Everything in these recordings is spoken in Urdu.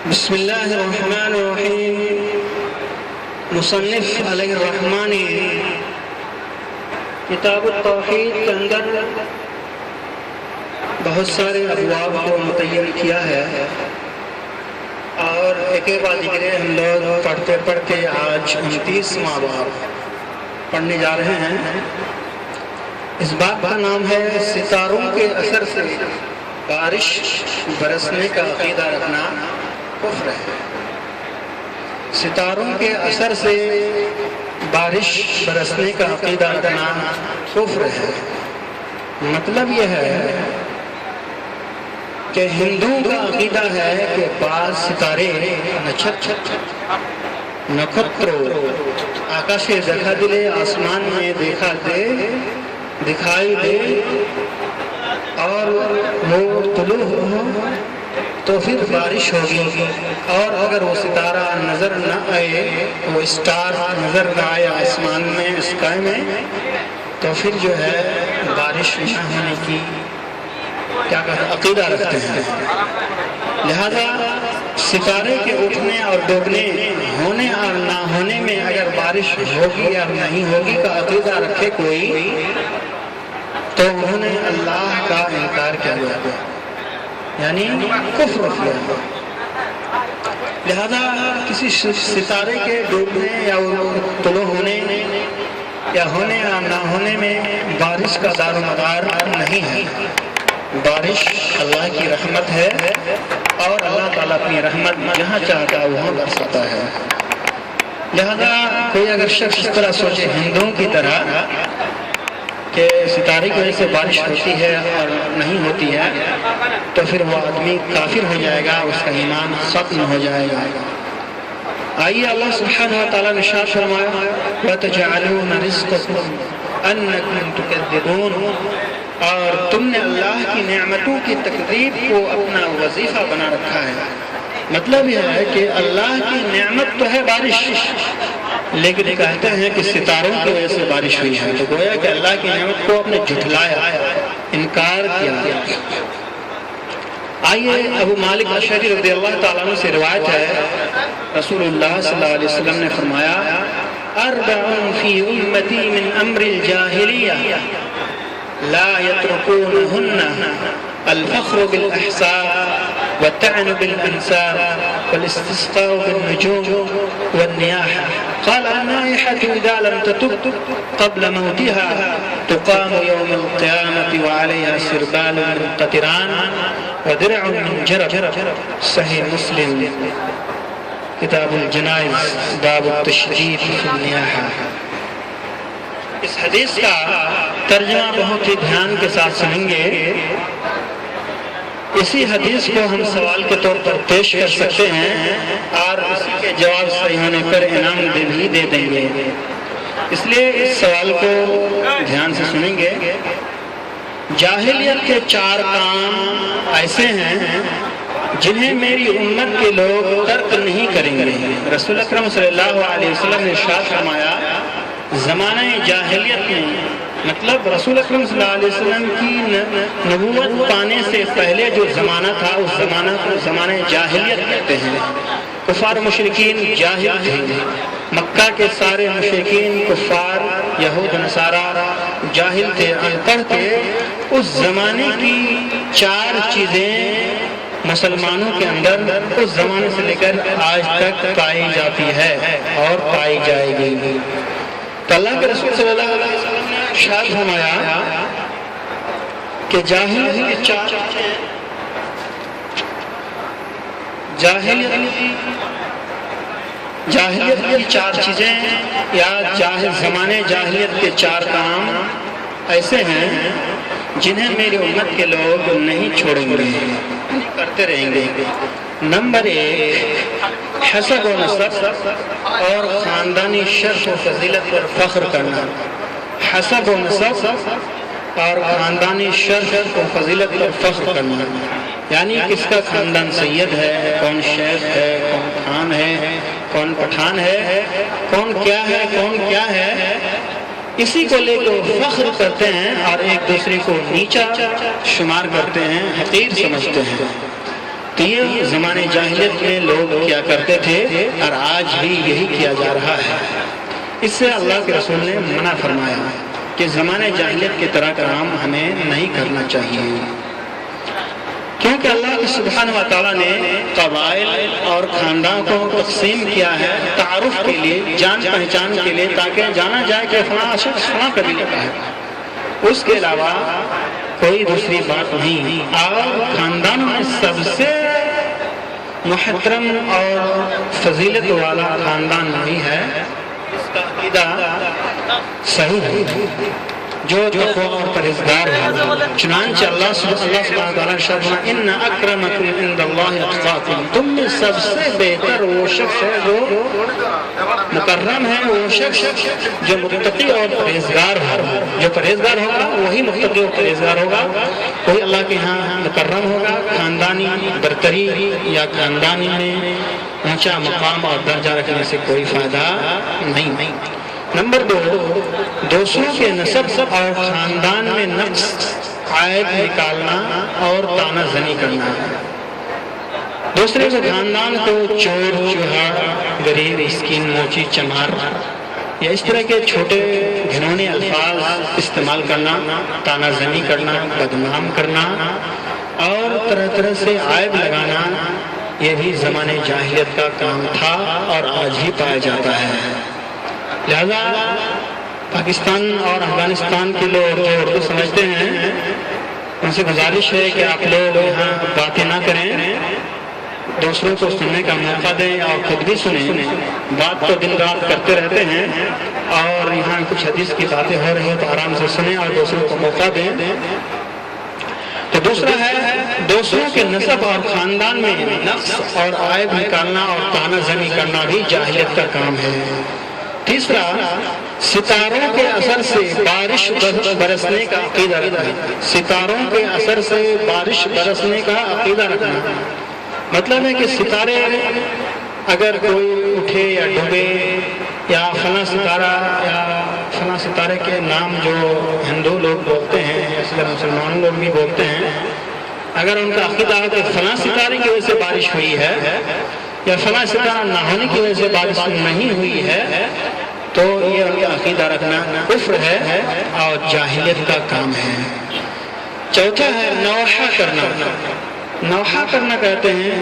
بسم اللہ الرحمن الرحیم۔ مصنف علیہ الرحمن کتاب التوحید کے اندر بہت سارے ابواب کو متعین کیا ہے، اور ایک بعد دیگرے ہم لوگ پڑھتے پڑھتے آج 29واں باب پڑھنے جا رہے ہیں۔ اس باب کا نام ہے ستاروں کے اثر سے بارش برسنے کا عقیدہ رکھنا کفر ہے۔ ستاروں کے اثر سے بارش برسنے کا عقیدہ رکھنا کفر ہے۔ مطلب یہ ہے کہ ہندوؤں کا عقیدہ ہے کہ بعض ستارے نکھترو آکاشے دیکھا دلے، آسمان میں دکھائی دے اور وہ طلوع ہو تو پھر بارش ہوگی، اور اگر وہ ستارہ نظر نہ آئے، وہ اسٹار نظر نہ آئے آسمان میں، اسکائی میں، تو پھر جو ہے بارش نہ ہونے کی کیا کہتے ہیں عقیدہ رکھتے ہیں۔ لہذا ستارے کے اٹھنے اور ڈوبنے، ہونے اور نہ ہونے میں اگر بارش ہوگی یا نہیں ہوگی کا عقیدہ رکھے کوئی، تو انہوں نے اللہ کا انکار کیا گیا، یعنی کفر کیا۔ لہذا کسی ستارے کے ڈوبنے یا طلوع ہونے یا ہونے یا نہ ہونے میں بارش کا دار و مدار نہیں ہے۔ بارش اللہ کی رحمت ہے، اور اللہ تعالیٰ اپنی رحمت جہاں چاہتا ہے وہاں برساتا ہے۔ لہذا کوئی اگر شخص اس طرح سوچے ہندوؤں کی طرح کہ ستارے کی وجہ سے بارش ہوتی ہے اور نہیں ہوتی ہے، تو پھر وہ آدمی کافر ہو جائے گا، اس کا ایمان ختم ہو جائے گا۔ آئیے اللہ سبحانہ و تعالیٰ نے ارشاد فرمایا وَتَجْعَلُونَ رِزْقَكُمْ أَنَّكُمْ تُكَذِّبُونَ، اور تم نے اللہ کی نعمتوں کی تکذیب کو اپنا وظیفہ بنا رکھا ہے۔ مطلب یہ ہے کہ اللہ کی نعمت تو ہے بارش، لیکن کہتے ہیں کہ ستاروں کی وجہ سے بارش ہوئی ہے، تو گویا کہ اللہ کی نعمت کو اپنے جھٹلایا، انکار کیا۔ آئیے ابو مالک اشعری رضی اللہ تعالیٰ عنہ سے روایت ہے، رسول اللہ صلی اللہ علیہ وسلم نے فرمایا اربع فی امتی من امر الجاہلیہ لا يتركونهن الفخر بالاحساب والطعن بالانساب والاستسقاء بالنجوم والنياحة. قال النائحة إذا لم تتب قبل موتها تقام يوم القيامة وعليها سربال من قطران ودرع من جرب. صحیح مسلم کتاب الجنائز باب التشدید فی النیاحہ۔ اس حدیث کا ترجمہ بہت ہی دھیان کے ساتھ سنیں گے۔ اسی حدیث کو ہم سوال کے طور پر پیش کر سکتے ہیں، اور اسی کے جواب صحیح ہونے پر انعام بھی دے دیں گے۔ اس لیے اس سوال کو دھیان سے سنیں گے۔ جاہلیت کے 4 کام ایسے ہیں جنہیں میری امت کے لوگ ترک نہیں کریں گے۔ رسول اکرم صلی اللہ علیہ وسلم نے ارشاد فرمایا زمانہ جاہلیت میں، مطلب رسول اکرم صلی اللہ علیہ وسلم کی نبوت پانے سے پہلے جو زمانہ تھا، اس زمانہ کو زمانہ جاہلیت کہتے ہیں۔ کفار مشرکین جاہل تھے، مکہ کے سارے مشرکین کفار یہود نصارہ جاہل تھے، ان پڑھ تھے۔ اس زمانے کی 4 چیزیں مسلمانوں کے اندر اس زمانے سے لے کر آج تک پائی جاتی ہے اور پائی جائے گی۔ تو اللہ کے رسول صلی اللہ علیہ وسلم نے ارشاد فرمایا کہ جاہلیت کی 4 چیزیں یا زمانے جاہلیت کے 4 کام ایسے ہیں جنہیں میری امت کے لوگ نہیں چھوڑیں گے، کرتے رہیں گے۔ نمبر 1 حسب و نسب اور خاندانی شرف و فضیلت پر فخر کرنا۔ حسب و نسب اور خاندانی شرف و فضیلت پر فخر کرنا، یعنی کس کا خاندان سید ہے، کون شیخ ہے، کون خان ہے، کون پٹھان ہے، کون کیا ہے، کون کیا ہے، اسی کو لے کر فخر کرتے ہیں اور ایک دوسرے کو نیچا شمار کرتے ہیں، حقیر سمجھتے ہیں۔ تو یہ زمانے جاہلیت میں لوگ کیا کرتے تھے اور آج بھی یہی کیا جا رہا ہے۔ اس سے اللہ کے رسول نے منع فرمایا کہ زمانے جاہلیت کی طرح کا کام ہمیں نہیں کرنا چاہیے، کیونکہ اللہ سبحانہ و تعالیٰ نے قبائل اور خاندان کو تقسیم کیا ہے تعارف کے لیے، جان پہچان کے لیے، تاکہ جانا جائے کہ فلاں شخص فلاں قبیلے کا ہے، اس کے علاوہ کوئی دوسری بات نہیں۔ اور خاندان میں سب سے محترم اور فضیلت والا خاندان وہی ہے اس کا عقیدہ صحیح ہے، جو تقوی اور پرہیزگار ہے۔ چنانچہ اللہ سبحانہ وتعالیٰ نے ارشاد فرمایا ان اکرمکم عند اللہ اتقاکم، تم میں سب سے بہتر وہ شخص ہے جو مکرم ہے، وہ شخص جو متقی اور پرہیزگار ہے۔ جو پرہیزگار ہوگا وہی متقی اور پرہیزگار ہوگا، وہی اللہ کے ہاں مکرم ہوگا۔ خاندانی برتری یا خاندانی میں اونچا مقام اور درجہ رکھنے سے کوئی فائدہ نہیں۔ نمبر 2، دوسروں کے نسب اور خاندان میں نقص عیب نکالنا اور طعنہ زنی کرنا، دوسرے کے خاندان کو چور چوہا غریب مسکین موچی چمار یا اس طرح کے چھوٹے گھنونے الفاظ استعمال کرنا، طعنہ زنی کرنا، بدنام کرنا اور طرح طرح سے عیب لگانا، یہ بھی زمانے جاہلیت کا کام تھا اور آج ہی پایا جاتا ہے۔ لہذا پاکستان اور افغانستان کے لوگ جو اردو سمجھتے ہیں ان سے گزارش ہے کہ آپ لوگ یہاں باتیں نہ کریں، دوسروں کو سننے کا موقع دیں اور خود بھی سنیں۔ بات تو دن رات کرتے رہتے ہیں اور یہاں کچھ حدیث کی باتیں ہو رہی ہیں تو آرام سے سنیں اور دوسروں کو موقع دیں۔ تو دوسرا ہے دوسروں کے نسب اور خاندان میں نقص اور عیب نکالنا اور طعنہ زنی کرنا بھی جاہلیت کا کام ہے۔ تیسرا، ستاروں کے اثر سے بارش برسنے کا عقیدہ رکھنا، ستاروں کے اثر سے بارش برسنے کا عقیدہ رکھنا مطلب ہے کہ ستارے اگر کوئی اٹھے یا ڈوبے یا فلاں ستارہ یا فلاں ستارے کے نام جو ہندو لوگ بولتے ہیں، اس طرح مسلمان لوگ بھی بولتے ہیں، اگر ان کا عقیدہ ہے کہ فلاں ستارے کی وجہ سے بارش ہوئی ہے یا فلاں ستارہ نہ ہونے کی وجہ سے بارش نہیں ہوئی ہے، تو یہ ان کا عقیدہ رکھنا کفر ہے اور جاہلیت کا کام ہے۔ چوتھا ہے نوحہ کرنا۔ نوحہ کرنا کہتے ہیں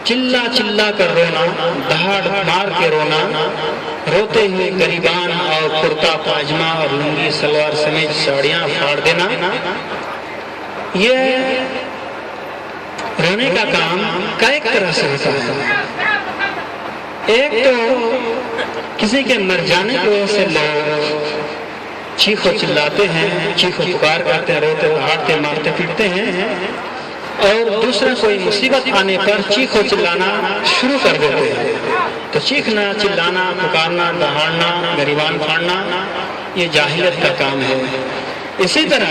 چلا چلا کر رونا، دہاڑ مار کے رونا، روتے ہوئے غریبان اور کرتا پاجمہ اور لنگی سلوار سمیت ساڑیاں پھاڑ دینا۔ یہ رونے کا کام کئی طرح سے ہوتا ہے۔ ایک تو کسی کے مر جانے کی وجہ سے لوگ چیخ و چلاتے ہیں، چیخ و پکار کرتے ہیں، روتے دہاڑتے مارتے پیٹتے ہیں، اور دوسرا کوئی مصیبت آنے پر چیخ و چلانا شروع کر دیتے ہیں۔ تو چیخنا، چلانا، پکارنا، دہاڑنا، گریبان پھاڑنا یہ جاہلیت کا کام ہے۔ اسی طرح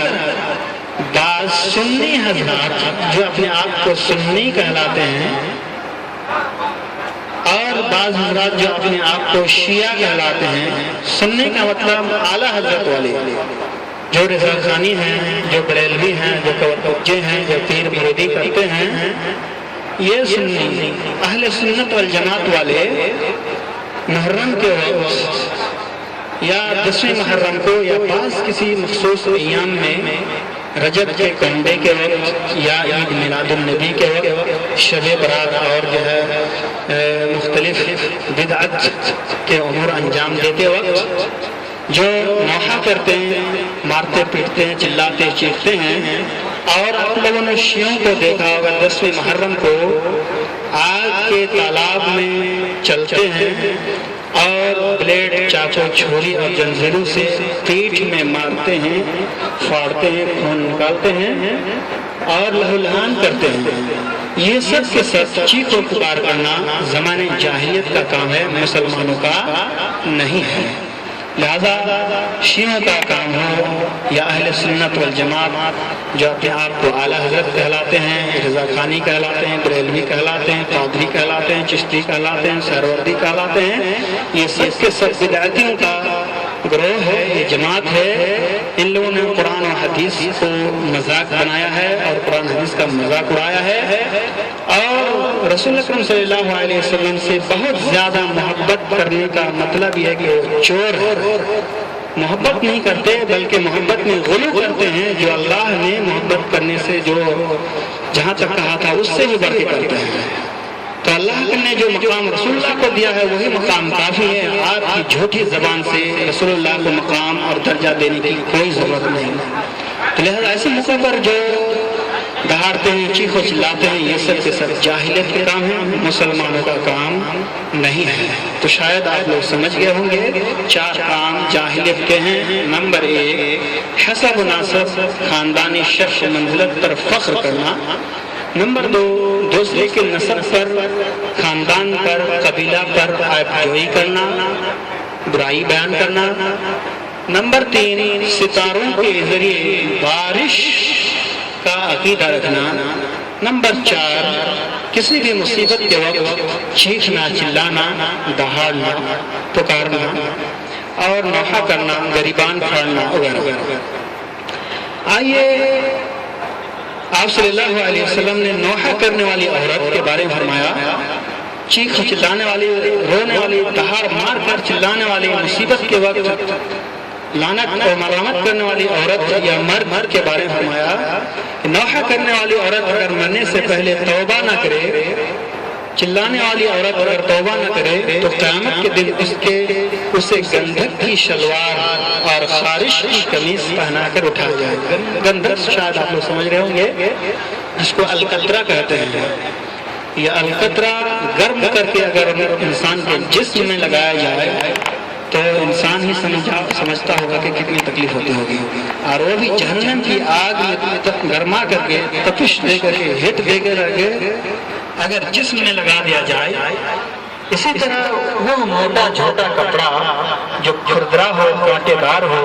بعض سنی حضرات جو اپنے آپ کو سنی کہلاتے ہیں اور بعض حضرات جو اپنے آپ کو شیعہ کہلاتے ہیں، سنی کا مطلب اعلیٰ حضرت والے، جو رضا خانی ہیں، جو بریلوی ہیں، جو کوکبچے ہیں، جو پیر مریدی کرتے ہیں، یہ سنی۔ اہل سنت والجماعت والے محرم کے وقت یا 10ویں محرم کو یا بعض کسی مخصوص ایام میں، رجب کے کنڈے کے وقت یا عید میلاد النبی کے وقت، شب برات اور جو ہے مختلف بدعت کے امور انجام دیتے وقت جو نوحہ کرتے ہیں، مارتے پیٹتے ہیں، چلاتے چیختے ہیں، اور آپ لوگوں نے شیعوں کو دیکھا ہوگا 10ویں محرم کو آگ کے تالاب میں چلتے ہیں اور بلیڈ، چاقو، چھری اور زنجیروں سے پیٹھ میں مارتے ہیں، پھاڑتے ہیں، خون نکالتے ہیں اور لہو لہان کرتے ہیں۔ یہ سب کے سب چیخ و پکار کرنا زمانے جاہلیت کا کام ہے، مسلمانوں کا نہیں ہے۔ لہذا شیعوں کا کام ہو یا اہل سنت والجماعت جو اپنے آپ کو اعلیٰ حضرت کہلاتے ہیں، رضا خانی کہلاتے ہیں، بریلوی کہلاتے ہیں، قادری کہلاتے ہیں، چشتی کہلاتے ہیں، سہروردی کہلاتے ہیں، یہ سب کے سب بدعتیوں کا گروہ ہے، یہ جماعت ہے۔ ان لوگوں نے قرآن و حدیث کو مذاق بنایا ہے اور قرآن حدیث کا مذاق اڑایا ہے اور رسول اکرم صلی اللہ علیہ وسلم سے بہت زیادہ محبت کرنے کا مطلب یہ ہے کہ وہ چور ہے، محبت نہیں کرتے بلکہ محبت میں غلو کرتے ہیں، جو اللہ نے محبت کرنے سے جو جہاں تک کہا تھا اس سے بھی بڑھ کے کرتے ہیں۔ تو اللہ نے جو مقام رسول اللہ کو دیا ہے وہی مقام کافی ہے، آپ کی جھوٹی زبان سے رسول اللہ کو مقام اور درجہ دینے کی کوئی ضرورت نہیں۔ تو لہذا ایسے موقع پر جو دہاڑتے ہیں، چیخ و چلاتے ہیں، یہ سب کے سب جاہلیت کے کام ہیں، مسلمانوں کا کام نہیں ہے۔ تو شاید آپ لوگ سمجھ گئے ہوں گے 4 کام جاہلیت کے ہیں۔ نمبر 1 حسب و نسب، خاندانی شرف و منزلت پر فخر کرنا۔ نمبر 2 دوسرے کے نسب پر، خاندان پر، قبیلہ پر عیب جوئی کرنا، برائی بیان کرنا۔ نمبر 3 ستاروں کے ذریعے بارش کا عقیدہ رکھنا۔ نمبر 4 کسی بھی مصیبت کے وقت چیخنا، چلانا، دہاڑنا، پکارنا اور نوحہ کرنا، گریبان پھاڑنا وغیرہ۔ آئیے آپ صلی اللہ علیہ وسلم نے نوحہ کرنے والی عورت کے بارے میں فرمایا، چیخ چلانے والی، رونے والی، دہاڑ مار کر چلانے والی، مصیبت کے وقت لعنت اور ملامت کرنے والی عورت یا مرد کے بارے میں فرمایا کہ نوحہ کرنے والی عورت اگر مرنے سے پہلے توبہ نہ کرے، چلانے والی عورت اگر توبہ نہ کرے تو قیامت کے دن اسے گندھک کی شلوار اور خارش کی قمیص پہنا کر اٹھایا جائے گا۔ گندھک شاید آپ لوگ سمجھ رہے ہوں گے، جس کو القطرہ کہتے ہیں۔ یہ القطرہ گرم کر کے اگر انسان کے جسم میں لگایا جائے تو انسان ہی سمجھتا ہوگا کہ کتنی تکلیف ہوتی ہوگی، اور وہ بھی جہنم کی آگ میں گرما کر کے، تپش دے کر کے، ہٹ دے کر کے اگر جسم میں لگا دیا جائے۔ اسی طرح وہ موٹا جھوٹا کپڑا جو کھردرا ہو، کانٹے دار ہو،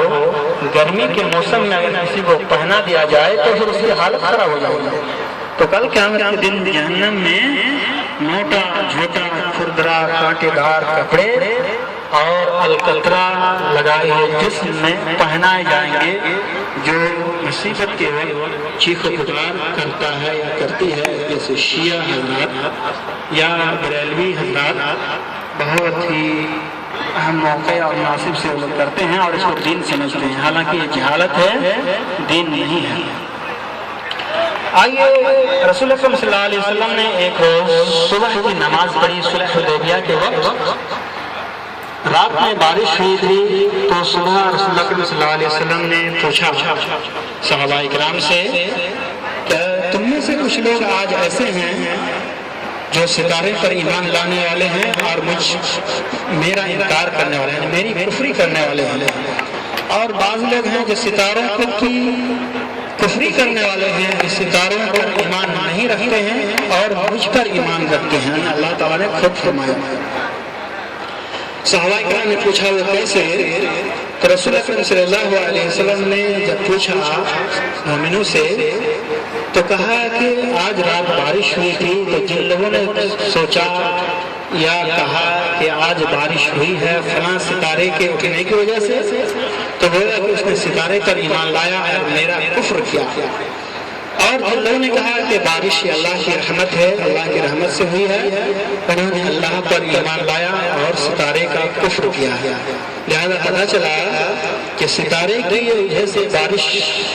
گرمی کے موسم میں اگر کسی کو پہنا دیا جائے تو پھر اس کی حالت خراب ہو جائے گی۔ تو کل قیامت کے دن جہنم میں موٹا جھوٹا کھردرا کانٹے دار کپڑے اور القطرہ لگائے ہوئے جسم میں پہنائے جائیں گے، جو مصیبت کے وقت چیخ و پکار کرتا ہے یا کرتی ہے، جیسے شیعہ حضرات یا بریلوی حضرات بہت ہی اہم موقع اور مناسب سے وہ لوگ کرتے ہیں اور اس کو دین سمجھتے ہیں، حالانکہ یہ جہالت ہے، دین نہیں ہے۔ آئیے رسول اکرم صلی اللہ علیہ وسلم نے ایک روز صبح کی نماز پڑھی، صلح حدیبیہ کے وقت رات میں بارش ہوئی تھی، تو صبح رسول اکرم صلی اللہ علیہ وسلم نے پوچھا صحابہ اکرام سے کہ تم میں سے کچھ لوگ آج ایسے ہیں جو ستارے پر ایمان لانے والے ہیں اور میرا انکار کرنے والے ہیں، میری کفری کرنے والے ہیں، اور بعض لوگ ہیں جو ستاروں کی کفری کرنے والے ہیں، ستاروں پر ایمان نہیں رکھتے ہیں اور مجھ پر ایمان رکھتے ہیں۔ اللہ تعالیٰ نے خود فرمایا۔ صحابہ کرام نے پوچھا وہ کیسے؟ تو رسول اکرم صلی اللہ علیہ وسلم نے جب پوچھا مومنوں سے تو کہا کہ آج رات بارش ہوئی تھی، تو جن لوگوں نے سوچا یا کہا کہ آج بارش ہوئی ہے فلاں ستارے کے اٹھنے کی وجہ سے، تو گویا کہ اس نے ستارے پر ایمان لایا اور میرا کفر کیا۔ اور جن لوگوں نے کہا کہ بارش اللہ کی رحمت ہے، اللہ کی رحمت سے ہوئی ہے، انہوں نے اللہ پر ایمان لایا اور ستارے کا کفر کیا۔ لہذا پتہ چلا کہ ستارے کی وجہ سے بارش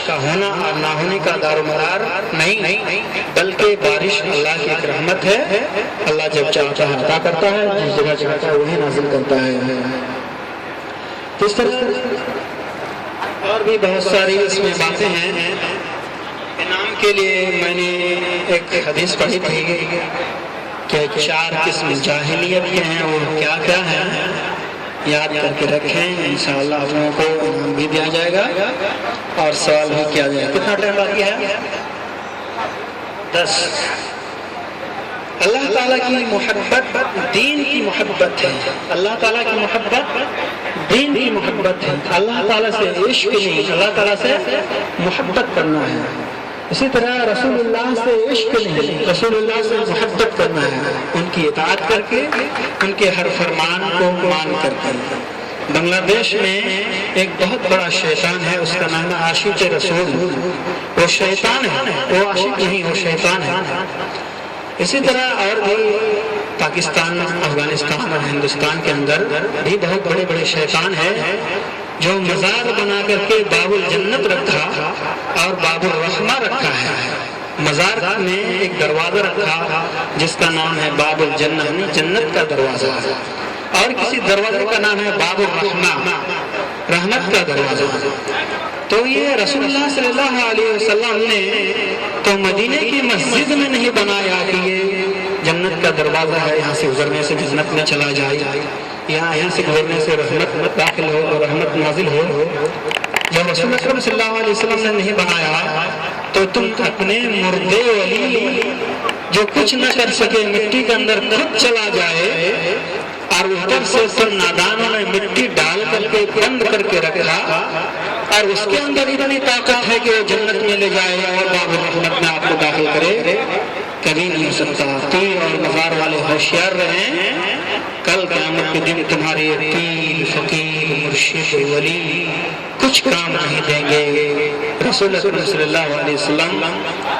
کا ہونا اور نہ ہونے کا دار و مدار نہیں، بلکہ بارش اللہ کی ایک رحمت ہے۔ اللہ جب چاہتا ہے عطا کرتا ہے، جس جگہ چاہتا ہے وہی نازل کرتا ہے۔ اس طرح اور بھی بہت ساری اس میں باتیں ہیں۔ انعام کے لیے میں نے ایک حدیث پڑھی تھی کہ 4 قسم جاہلیت کے ہیں، وہ کیا کیا ہیں، یاد کر کے رکھیں، انشاءاللہ آپ لوگوں کو انعام بھی دیا جائے گا اور سوال بھی کیا جائے گا۔ کتنا ٹائم باقی ہے؟ 10۔ اللہ تعالیٰ کی محبت دین کی محبت ہے، اللہ تعالیٰ کی محبت دین کی محبت ہے، اللہ تعالیٰ سے عشق نہیں، اللہ تعالیٰ سے محبت کرنا ہے۔ اسی طرح رسول اللہ سے عشق نہیں، رسول اللہ سے محبت کرنا ہے، ان کی اطاعت کر کے، ان کے ہر فرمان کو مان کر کے۔ بنگلہ دیش میں ایک بہت بڑا شیطان ہے، اس کا نام ہے عاشق رسول۔ وہ شیطان ہے، وہ عاشق نہیں، وہ شیطان ہے۔ اسی طرح اور بھی پاکستان، افغانستان اور ہندوستان کے اندر بھی بہت بڑے بڑے شیطان ہیں جو مزار بنا کر کے باب الجنت رکھا اور باب الرحمہ رکھا ہے۔ مزار میں ایک دروازہ رکھا جس کا نام ہے باب الجنہ، جنت کا دروازہ، اور کسی دروازے کا نام ہے باب الرحمہ، رحمت کا دروازہ۔ تو یہ رسول اللہ صلی اللہ علیہ وسلم نے تو مدینے کی مسجد میں نہیں بنایا کہ یہ جنت کا دروازہ ہے، یہاں سے گزرنے سے جنت میں چلا جائے، یہاں سے گزرنے سے رحمت داخل ہو اور رحمت نازل ہو۔ جب رسول اکرم صلی اللہ علیہ وسلم نے نہیں بنایا تو تم اپنے مردے ولی جو کچھ نہ کر سکے مٹی کے اندر خود چلا جائے اور اوپر سے سب نادانوں نے مٹی ڈال کر کے بند کر کے رکھا اور اس کے اندر اتنی طاقت ہے کہ وہ جنت میں لے جائے اور باب الرحمت میں آپ کو داخل کرے، کبھی نہیں ہو سکتا۔ تیر اور مزار والے ہوشیار رہیں، کل قیامت کے دن تمہارے پیر، فقیر، مرشد، ولی کچھ کام نہیں دیں گے۔ رسول اکرم صلی اللہ علیہ وسلم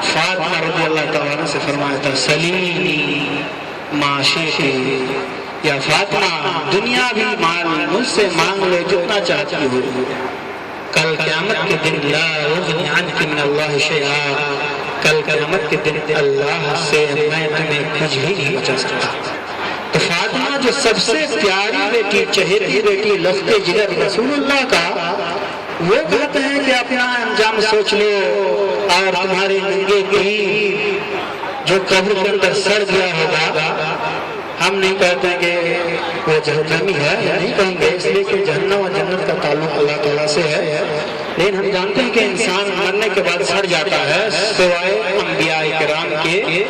فاطمہ رضی اللہ تعالیٰ سے فرمایا تھا، سلیمی ما شئتی، یا فاطمہ دنیا بھی مال مجھ سے مانگ لو جتنا چاہتی ہو، کل قیامت کے دن لا یغنی عنک من اللہ شیئا، کل قیامت کے دن اللہ سے میں تمہیں کچھ بھی نہیں بچا سکتا۔ تو فاطمہ جو سب سے پیاری بیٹی، چہیتی بیٹی، لفظ جگر رسول اللہ کا، وہ کہتے ہیں کہ اپنا انجام سوچ لو اور تمہارے ننگے پیر جو قبر کے اندر سڑ گیا ہوگا، ہم نہیں کہتے کہ وہ جہنمی ہے، نہیں کہیں گے، اس لیے کہ جہنم اور جنت کا تعلق اللہ تعالیٰ سے ہے، لیکن ہم جانتے ہیں کہ انسان مرنے کے بعد سڑ جاتا ہے سوائے انبیاء کرام کے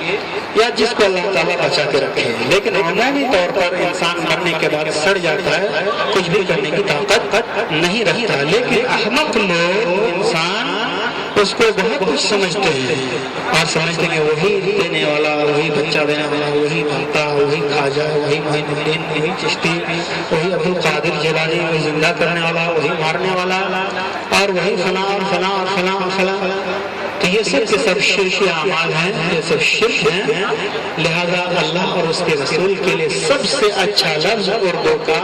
یا جس کو اللہ تعالیٰ بچا کے رکھے، لیکن عمومی طور پر انسان مرنے کے بعد سڑ جاتا ہے، کچھ بھی کرنے کی طاقت نہیں رکھتا۔ لیکن احمق لوگ انسان اس کو بہت کچھ سمجھتے ہیں اور سمجھتے ہیں کہ وہی دینے والا، وہی بچہ دینے والا، وہی بنتا، وہی خواجہ، وہی معین الدین، وہی چشتی، وہی عبد القادر جیلانی، وہی زندہ کرنے والا، وہی مارنے والا، اور وہی فلاں اور فلاں اور فلاں اور فلاں۔ تو یہ سب کے سب شرک اعمال ہیں، یہ سب شرک ہیں، لہذا اللہ اور اس کے رسول کے لیے سب سے اچھا لفظ اردو کا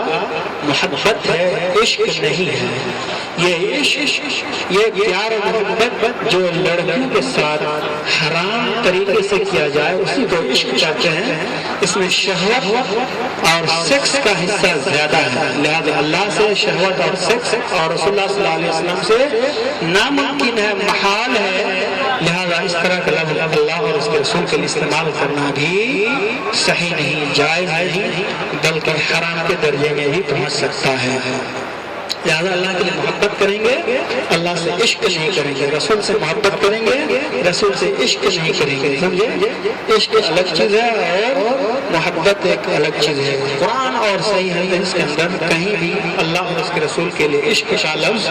محبت ہے، عشق نہیں ہے۔ یہ عشق، یہ پیار و محبت جو لڑکیوں کے ساتھ حرام طریقے سے کیا جائے اسی کو عشق کہتے ہیں، اس میں شہوت اور سیکس کا حصہ زیادہ ہے، لہذا اللہ سے شہوت اور سیکس اور رسول اللہ صلی اللہ علیہ وسلم سے ناممکن ہے، محال ہے، لہذا اس طرح کا لفظ اللہ اور اس کے رسول کے لیے استعمال کرنا بھی صحیح نہیں، جائز نہیں، بلکہ حرام کے درجے میں بھی پہنچ سکتا ہے۔ لہذا اللہ کے لیے محبت کریں گے، اللہ سے عشق نہیں کریں گے، رسول سے محبت کریں گے، رسول سے عشق نہیں کریں گے، سمجھے؟ عشق الگ چیز ہے اور محبت ایک الگ چیز ہے۔ قرآن اور صحیح حدیث کے اندر کہیں بھی اللہ اور اس کے رسول کے لیے عشق کا لفظ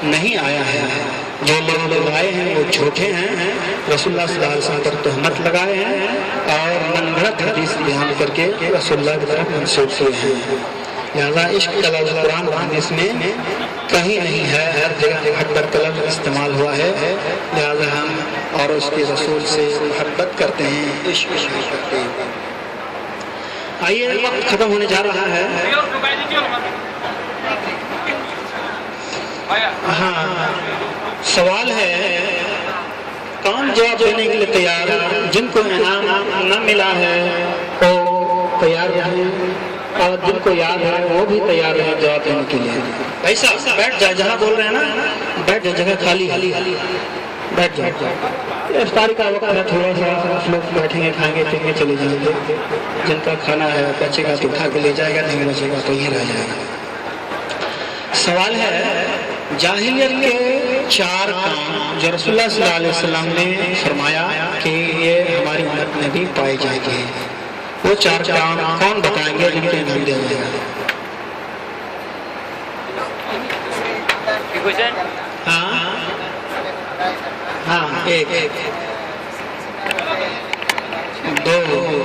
نہیں آیا ہے۔ جو لوگ لائے ہیں وہ جھوٹے ہیں، رسول اللہ صلی اللہ علیہ وسلم پر تہمت لگائے ہیں اور من گھڑت حدیث بیان کر کے رسول اللہ کی طرف منسوب کیے ہیں۔ لہذا عشق کا لفظ قرآن و حدیث میں کہیں نہیں ہے، ہر جگہ محبت کا لفظ استعمال ہوا ہے، لہذا ہم اور اس کے رسول سے محبت کرتے ہیں، عشق نہیں کرتے۔ آئیے وقت ختم ہونے جا رہا ہے۔ ہاں، سوال ہے کون جواب دینے کے لیے تیار؟ جن کو انعام نہ ملا ہے وہ تیار رہیں اور جن کو یاد ہے وہ بھی تیار ہے جواب دینے کے لیے۔ ایسا بیٹھ جائے، جہاں بول رہے ہیں نا بیٹھ جائے، جگہ خالی بیٹھ جائے۔ افطاری کا وقت ہے، تھوڑا سا لوگ بیٹھیں گے، کھائیں گے، پئیں گے، چلے جائیں گے۔ جن کا کھانا ہے بچے گا تو اٹھا کے لے جائے گا، نہیں بچے گا تو یہ رہ جائے گا۔ سوال ہے جاہلیت کے 4 کام جو رسول اللہ صلی اللہ علیہ وسلم نے فرمایا کہ یہ ہماری امت میں بھی پائے جائیں گے، وہ 4 کام کون بتائیں گے جن کے نام دیا جائے گا؟ ہاں ہاں، 1 2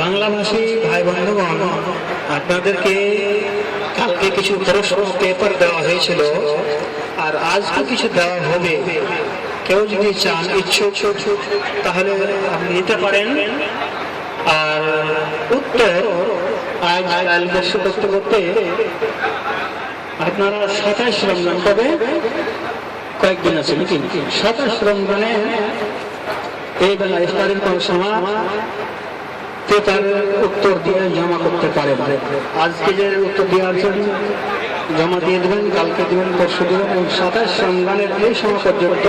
বাংলাভাষী ভাই বন্ধুগণ, আপনাদেরকে কালকে কিছু প্রশ্ন পেপার দেওয়া হয়েছিল আর আজকে কিছু দেওয়া হবে। কেউ যদি চান ইচ্ছুক তাহলে আপনি নিতে পারেন। আর উত্তর আজ কাল করতে করতে আপনারা 27 রমজান কবে কয়েকদিন আছে নাকি 27 রমজানে এই বেলা ইফতারের কোন সময় পেপার উত্তর দিয়ে জমা করতে পারেন। আজকে যে উত্তর দেওয়ার জন্য জমা দিয়ে দেবেন, কালকে দেবেন, পরশু দেবেন এবং 27 রমজানের এই সময় পর্যন্ত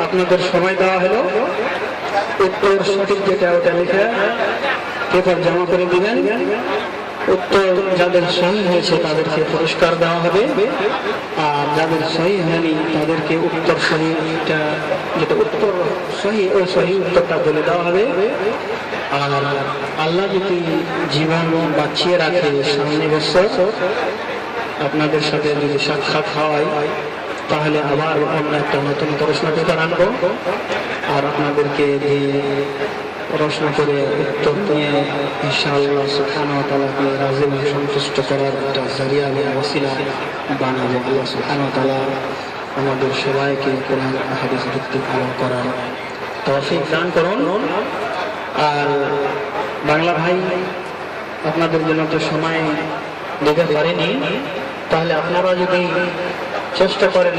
আপনাদের সময় দেওয়া হলো। উত্তর সঠিক যেটা ওটা লিখে পেপার জমা করে দিবেন। উত্তর যাদের সহি হয়েছে তাদেরকে পুরস্কার দেওয়া হবে আর যাদের সহি হয়নি তাদেরকে উত্তর সহিটা যেটা উত্তর সহি ওই সহি উত্তরটা বলে দেওয়া হবে। আর আল্লাহ যদি জীবন বাঁচিয়ে রাখে সামনে বছর আপনাদের সাথে যদি সাক্ষাৎ হয় তাহলে আবার আমরা একটা নতুন প্রশ্ন পেপার আনবো আর আপনাদেরকে দিয়ে প্রশ্ন করে উত্তর দিয়ে ইনশাআল্লাহ সুবহানাহু ওয়া তাআলাকে রাজি এবং সন্তুষ্ট করার একটা জরিয়া এবং ওসিলা বানাবো। আল্লাহ সুবহানাহু ওয়া তাআলা আমাদের সবাইকে কোরআন হাদিস ভিত্তিক আমল করার তৌফিক দান করুন। আর বাংলা ভাই আপনাদের জন্য তো সময় দিতে পারেনি, তাহলে আপনারা যদি চেষ্টা করেন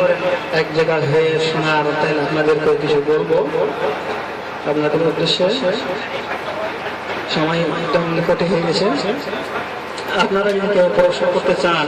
এক জায়গায় হয়ে শোনার, তাহলে আপনাদেরকে কিছু বলবো আপনাদের উদ্দেশ্যে। সময় একদম নিকটে হয়ে গেছে। আপনারা যদি কেউ প্রশ্ন করতে চান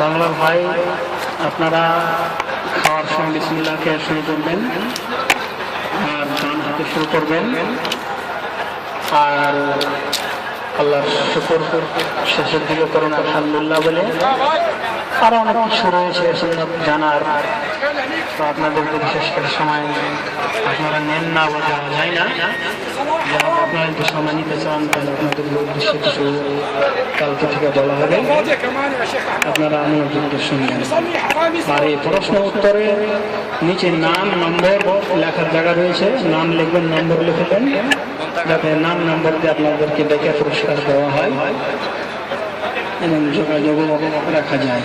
বাংলার ভাই আপনারা খাওয়ার সময় বিসমিল্লাহকে শুরু করবেন আর ডান হাতে শুরু করবেন আর আল্লাহর শুকর শেষের দিকে করুন আলহামদুলিল্লাহ বলে। আরও অনেক কিছু রয়েছে সুন্নাত জানার, তো আপনাদেরকে বিশেষ করে সময় আপনারা নেন না বা যাওয়া যায় না। যারা আপনারা যদি সময় নিতে চান তাহলে আপনাদের উদ্দেশ্যে কিছু কালকে থেকে বলা হবে, আপনারা মনোযোগ দিয়ে শুনবেন। আর এই প্রশ্ন উত্তরে নিচে নাম নম্বর লেখার জায়গা রয়েছে, নাম লিখবেন, নম্বর লিখবেন, যাতে নাম নম্বর দিয়ে আপনাদেরকে ডেকে পুরস্কার দেওয়া হয় এবং যোগাযোগও রাখা যায়।